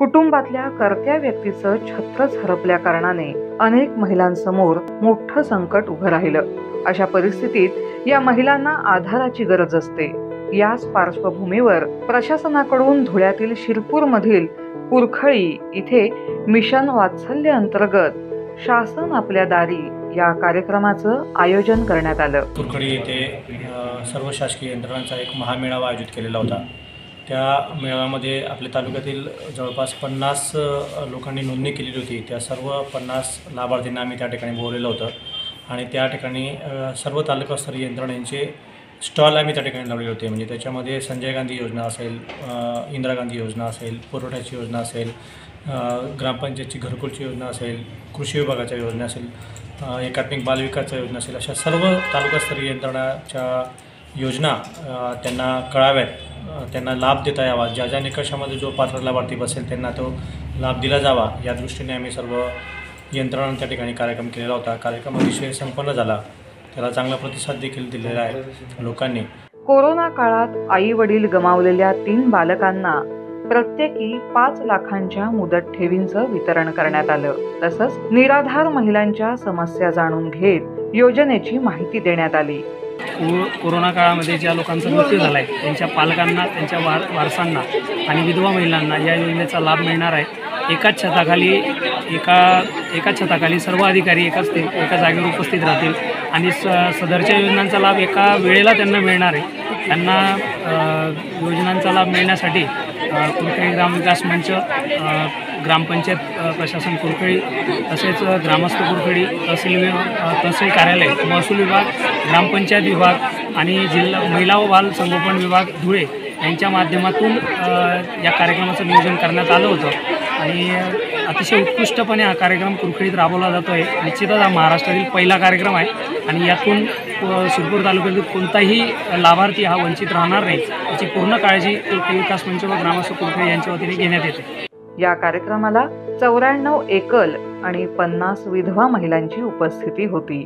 कुटुंबातल्या कर्त्या व्यक्तीचं छत्रच हरपल्या कारणाने अनेक महिलांसमोर मोठं संकट उभं राहिलं। अशा परिस्थितीत या महिलांना आधाराची गरज असते। याच पार्श्वभूमीवर प्रशासनाकडून धुळ्यातील शिरपूर मधील कुरखळी इथे मिशन वात्सल्य अंतर्गत शासन आपल्या दारी या कार्यक्रमाचं आयोजन करण्यात आलं। कुरखळी येथे सर्व शासकीय यंत्रणांचा एक महामेळावा आयोजित केलेला होता। त्या मेळाव्यामध्ये आपल्या तालुक्यातील जवळपास 50 लोकांनी नोंदणी केलेली होती। त्या सर्व 50 लाभार्थींना आम्ही त्या ठिकाणी बोलवलं होतं आणि त्या ठिकाणी सर्व तालुकास्तरीय यंत्रणांचे स्टॉल आम्ही त्या ठिकाणी लावलेले होते। म्हणजे त्याच्यामध्ये संजय गांधी योजना असेल, इंदिरा गांधी योजना असेल, पुरवठ्याची योजना असेल, ग्रामपंचायतची घरकुलची योजना असेल, कृषी विभागाच्या योजना असेल, एकात्मिक बालविकासच्या योजना असेल, अशा सर्व तालुकास्तरीय यंत्रणाच्या योजना त्यांना कळाव्यात, त्यांना लाभ देता यावा, ज्या ज्या निकषामध्ये जो पात्र लाभार्थी बसेल त्यांना तो लाभ दिला जावा या दृष्टीने आम्ही सर्व यंत्रणांच्या त्या ठिकाणी कार्यक्रम केलेला होता। कार्यक्रम अतिशय संपन्न झाला, त्याला चांगला प्रतिसाद देखील दिलेला आहे लोकांनी। कोरोना काळात आई वडील गमावलेल्या 3 बालकांना प्रत्येकी 5 लाखांच्या मुदत ठेवींचं वितरण करण्यात आलं। तसंच निराधार महिलांच्या समस्या जाणून घेत योजनेची माहिती देण्यात आली। कोरोना काळामध्ये ज्या लोकांचा मृत्यू झाला आहे त्यांच्या पालकांना, त्यांच्या वारसांना आणि विधवा महिलांना या योजनेचा लाभ मिळणार आहे। एकाच छताखाली सर्व अधिकारी एका जागेवर उपस्थित राहतील आणि सदरच्या योजनांचा लाभ एका वेळेला त्यांना मिळणार आहे। त्यांना योजनांचा लाभ मिळण्यासाठी कुरखळी ग्रामविकास मंच, ग्रामपंचायत प्रशासन कुरखळी, तसेच ग्रामस्थ कुरखळी, तहसील कार्यालय, महसूल विभाग, ग्रामपंचायत विभाग आणि जिल्हा महिला व बाल संगोपन विभाग धुळे यांच्या माध्यमातून या कार्यक्रमाचं नियोजन करण्यात आलं होतं आणि अतिशय उत्कृष्टपणे हा कार्यक्रम कुरखळीत राबवला जातो आहे। निश्चितच हा महाराष्ट्रातील पहिला कार्यक्रम आहे आणि यातून शिरपूर तालुक्यातील कोणताही लाभार्थी हा वंचित राहणार नाही याची पूर्ण काळजी कुरखळी विकास मंच व ग्रामस्थ कुरखळी यांच्या वतीने घेण्यात येते। या कार्यक्रमाला 94 एकल आणि 50 विधवा महिलांची उपस्थिती होती।